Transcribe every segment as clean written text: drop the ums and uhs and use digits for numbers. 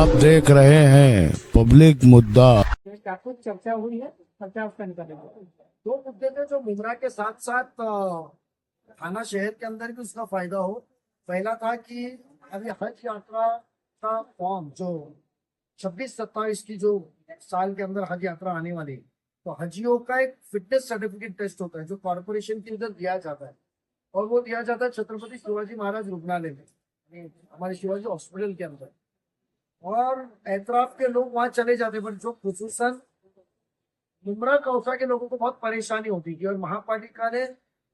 आप देख रहे हैं पब्लिक मुद्दा। काफी चर्चा हुई है, चर्चा उसका निकलेगा। दो मुद्दे थे जो मुद्रा के साथ साथ थाना शहर के अंदर भी उसका फायदा हो। पहला था कि अभी हज यात्रा का फॉर्म जो 26-27 की जो साल के अंदर हज यात्रा आने वाली है, तो हजियों का एक फिटनेस सर्टिफिकेट टेस्ट होता है जो कॉर्पोरेशन के अंदर दिया जाता है, और वो दिया जाता है छत्रपति शिवाजी महाराज रुग्णालय में, हमारे शिवाजी हॉस्पिटल के अंदर। और एतराफ के लोग वहां चले जाते हैं, बट जो खुसूसन मुमरा कौसा के लोगों को बहुत परेशानी होती थी, और महापालिका ने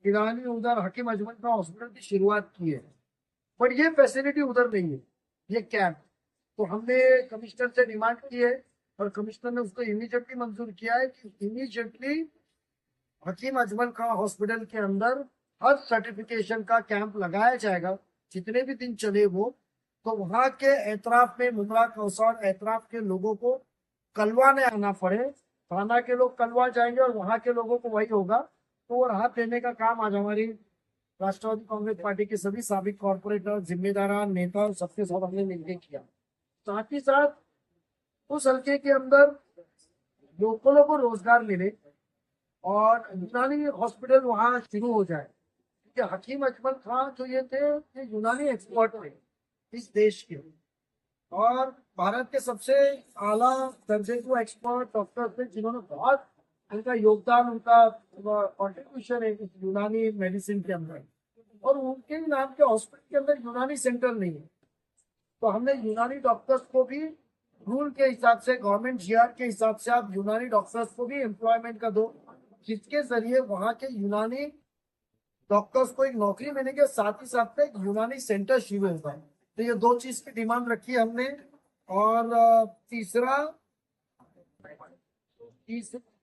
ईरानी उधर हकीम अजमल का हॉस्पिटल की शुरुआत की है, बट ये फैसिलिटी उधर नहीं है, ये कैंप। तो हमने कमिश्नर से डिमांड की है और कमिश्नर ने उसको इमीडिएटली मंजूर किया है कि इमीडिएटली हकीम अजमल का हॉस्पिटल के अंदर हर सर्टिफिकेशन का कैंप लगाया जाएगा, जितने भी दिन चले वो। तो वहां के एतराफ में मुमरा कौसा और एतराफ के लोगों को कलवा नहीं आना पड़े, थाना के लोग कलवा जाएंगे और वहां के लोगों को वही होगा। तो वो राहत देने का काम आज हमारी राष्ट्रवादी कांग्रेस पार्टी के सभी साबिक कॉर्पोरेटर, जिम्मेदार नेता और सबके साथ हमने मिलकर किया। साथ ही साथ उस हल्के के अंदर लोगों को रोजगार मिले और यूनानी हॉस्पिटल वहां शुरू हो जाए, क्योंकि हकीम अजमल खान जो ये यूनानी एक्सपर्ट थे इस देश के, और भारत के सबसे आला दर्जे को एक्सपर्ट डॉक्टर थे, जिन्होंने बहुत उनका योगदान, उनका कॉन्ट्रीब्यूशन है इस यूनानी मेडिसिन के अंदर, और उनके नाम के हॉस्पिटल के अंदर यूनानी सेंटर नहीं है। तो हमने यूनानी डॉक्टर्स को भी रूल के हिसाब से, गवर्नमेंट जीआर के हिसाब से आप यूनानी डॉक्टर्स को भी एम्प्लॉयमेंट का दो, जिसके जरिए वहां के यूनानी डॉक्टर्स को एक नौकरी मिलने के साथ ही साथ एक यूनानी सेंटर शुरू होगा। तो ये दो चीज की डिमांड रखी है हमने। और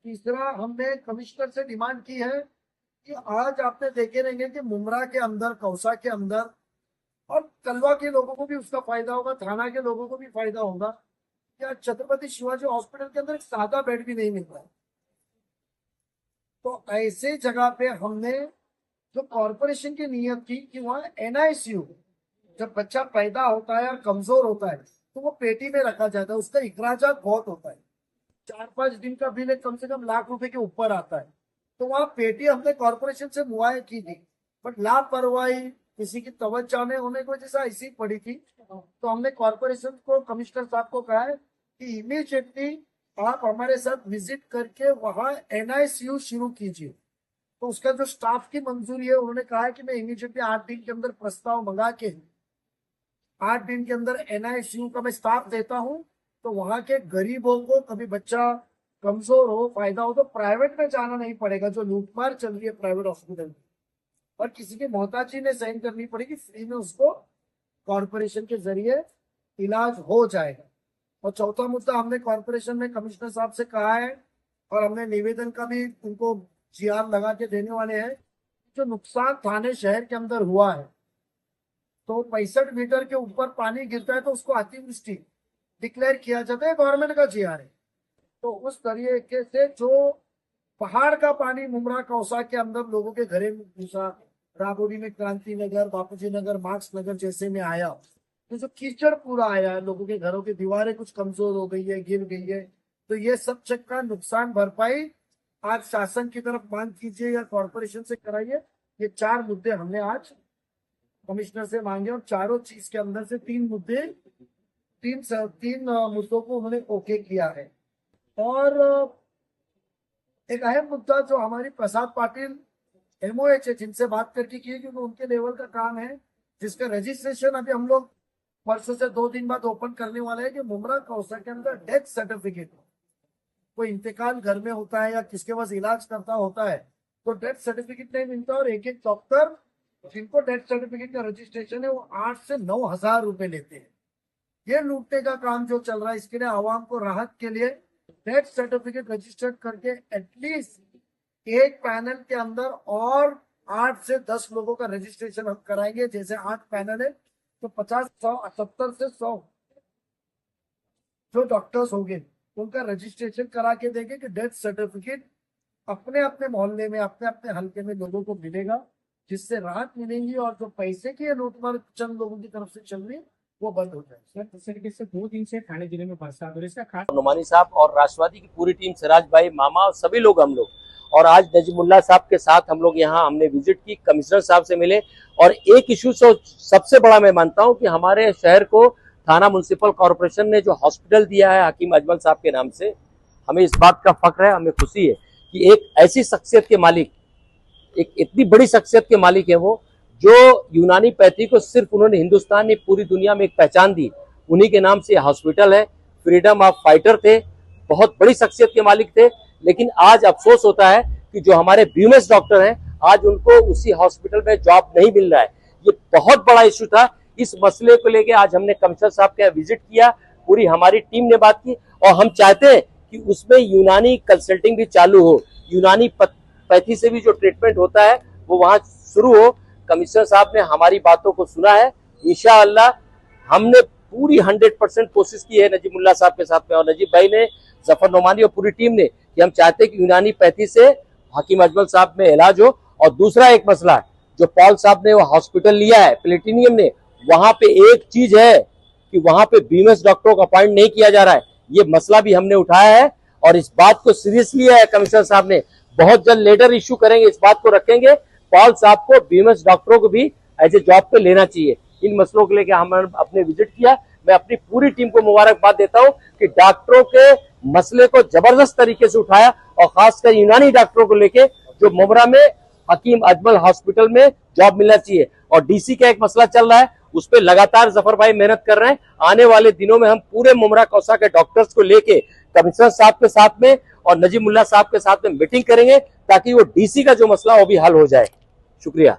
तीसरा हमने कमिश्नर से डिमांड की है कि आज आपने देखे रहेंगे कि मुमरा के अंदर, कौसा के अंदर और कलवा के लोगों को भी उसका फायदा होगा, थाना के लोगों को भी फायदा होगा, क्या छत्रपति शिवाजी हॉस्पिटल के अंदर एक सादा बेड भी नहीं मिल रहा है। तो ऐसे जगह पे हमने जो कॉर्पोरेशन की नीयत थी कि वहाँ एनआईसीयू, जब बच्चा पैदा होता है और कमजोर होता है तो वो पेटी में रखा जाता है, उसका इखराजात बहुत होता है, 4-5 दिन का बिल कम से कम लाख रुपए के ऊपर आता है। तो वहाँ पेटी हमने कॉर्पोरेशन से मुआयना की थी, बट लापरवाही, किसी की तवज्जो नहीं होने की वजह से ऐसी पड़ी थी। तो हमने कॉर्पोरेशन को, कमिश्नर साहब को कहा है कि इमीडिएटली आप हमारे साथ विजिट करके वहाँ एनआईसीयू शुरू कीजिए। तो उसका जो स्टाफ की मंजूरी है, उन्होंने कहा है कि मैं इमीडिएटली 8 दिन के अंदर प्रस्ताव मंगा के 8 दिन के अंदर एनआईसीयू का मैं स्टाफ देता हूँ। तो वहां के गरीबों को, कभी बच्चा कमजोर हो, फायदा हो, तो प्राइवेट में जाना नहीं पड़ेगा, जो लूटमार चल रही है प्राइवेट हॉस्पिटल में, और किसी की मोहताजी ने साइन करनी पड़ेगी, फ्री में उसको कॉर्पोरेशन के जरिए इलाज हो जाएगा। और चौथा मुद्दा हमने कॉर्पोरेशन में कमिश्नर साहब से कहा है, और हमने निवेदन का भी उनको जीआर लगा के देने वाले हैं, जो नुकसान थाने शहर के अंदर हुआ है, तो 65 मीटर के ऊपर पानी गिरता है तो उसको अतिवृष्टि डिक्लेयर किया जाता है, गवर्नमेंट का जीआर है। तो उस तरीके से जो पहाड़ का पानी मुमरा कौसा के अंदर लोगों के घरे में घुसा, राबोरी में, क्रांति नगर, बापूजी नगर, मार्क्स नगर जैसे में आया, तो जो कीचड़ पूरा आया है, लोगों के घरों की दीवारें कुछ कमजोर हो गई है, गिर गई है, तो ये सब चीज का नुकसान भरपाई आज शासन की तरफ मांग कीजिए या कॉर्पोरेशन से कराइए। ये 4 मुद्दे हमने आज कमिश्नर से मांगे, और चारों चीज के अंदर से 3 मुद्दों को उन्होंने ओके किया है। और एक अहम मुद्दा जो हमारी प्रसाद पाटिल एमओएच है, जिनसे बात करके की, क्योंकि उनके लेवल का काम है, जिसका रजिस्ट्रेशन अभी हम लोग परसों से 2 दिन बाद ओपन करने वाले हैं, कि मुमरा कौसा के अंदर डेथ सर्टिफिकेट, कोई इंतकाल घर में होता है या किसके पास इलाज करता होता है तो डेथ सर्टिफिकेट नहीं मिलता, और एक एक डॉक्टर जिनको डेथ सर्टिफिकेट का रजिस्ट्रेशन है वो 8 से 9 हजार रुपए लेते हैं। ये लूटने का काम जो चल रहा है, इसके लिए आवाम को राहत के लिए डेथ सर्टिफिकेट रजिस्टर्ड करके एटलीस्ट एक पैनल के अंदर और 8 से 10 लोगों का रजिस्ट्रेशन हम कराएंगे। जैसे 8 पैनल है तो 50, 100, 70 से 100 जो डॉक्टर्स होंगे उनका रजिस्ट्रेशन करा के देंगे कि डेथ सर्टिफिकेट अपने अपने मोहल्ले में, अपने अपने हल्के में लोगों को मिलेगा, जिससे राहत मिलेगी। और जो पैसे की लूटमार चंद लोगों की तरफ से चल रही है वो बंद हो जाए। सर जिस तरीके से 2 दिन से थाने जिले में बरसात और इसका खास नोमानी साहब और राष्ट्रवादी की पूरी टीम, सिराज भाई, मामा, सभी लोग हम लोग, और आज नजीमुल्लाह साहब के साथ हम लोग यहाँ हमने विजिट की, कमिश्नर साहब से मिले। और एक इशू सबसे बड़ा मैं मानता हूँ कि हमारे शहर को थाना म्युनिसिपल कॉर्पोरेशन ने जो हॉस्पिटल दिया है हकीम अजमल साहब के नाम से, हमें इस बात का फख्र है, हमें खुशी है कि एक ऐसी शख्सियत के मालिक, एक इतनी बड़ी शख्सियत के मालिक है वो, जो यूनानी पैथी को सिर्फ उन्होंने हिंदुस्तान ने पूरी दुनिया में एक पहचान दी, उन्हीं के नाम से हॉस्पिटल है। फ्रीडम ऑफ फाइटर थे, बहुत बड़ी शख्सियत के मालिक थे, लेकिन आज अफसोस होता है कि जो हमारे बीएमएस डॉक्टर हैं आज उनको उसी हॉस्पिटल में जॉब नहीं मिल रहा है। ये बहुत बड़ा इश्यू था। इस मसले को लेके आज हमने कमिश्नर साहब का विजिट किया, पूरी हमारी टीम ने बात की, और हम चाहते हैं कि उसमें यूनानी कंसल्टिंग भी चालू हो, यूनानी पैथी से भी जो ट्रीटमेंट होता है वो वहां शुरू हो। कमिश्नर साहब ने हमारी बातों को सुना है, इंशाअल्लाह हमने पूरी 100% कोशिश की है नजीमुल्लाह साहब के साथ में, और नजीब भाई ने, जफर नोमानी और पूरी टीम ने, कि हम चाहते हैं कि यूनानी पैथी से हकीम अजमल साहब में इलाज हो। और दूसरा एक मसला है, जो पॉल साहब ने वो हॉस्पिटल लिया है प्लेटिनियम ने, वहां पे एक चीज है कि वहां पे बीएमएस डॉक्टरों का अपॉइंट नहीं किया जा रहा है। ये मसला भी हमने उठाया है और इस बात को सीरियसली है कमिश्नर साहब ने, बहुत जल्द लेटर इश्यू करेंगे, इस बात को रखेंगे, पॉल साहब को बीएमएस डॉक्टरों को भी एज ए जॉब पे लेना चाहिए। इन मसलों को लेकर हमने अपने विजिट किया। मैं अपनी पूरी टीम को मुबारकबाद देता हूं कि डॉक्टरों के मसले को जबरदस्त तरीके से उठाया, और खासकर यूनानी डॉक्टरों को लेके जो मुमरा में हकीम अजमल हॉस्पिटल में जॉब मिलना चाहिए। और डीसी का एक मसला चल रहा है, उस पर लगातार जफर भाई मेहनत कर रहे हैं। आने वाले दिनों में हम पूरे मुमरा कौसा के डॉक्टर्स को लेके कमिश्नर साहब के साथ में और नजीमुल्लाह साहब के साथ में मीटिंग करेंगे, ताकि वो डीसी का जो मसला वो भी हल हो जाए। शुक्रिया।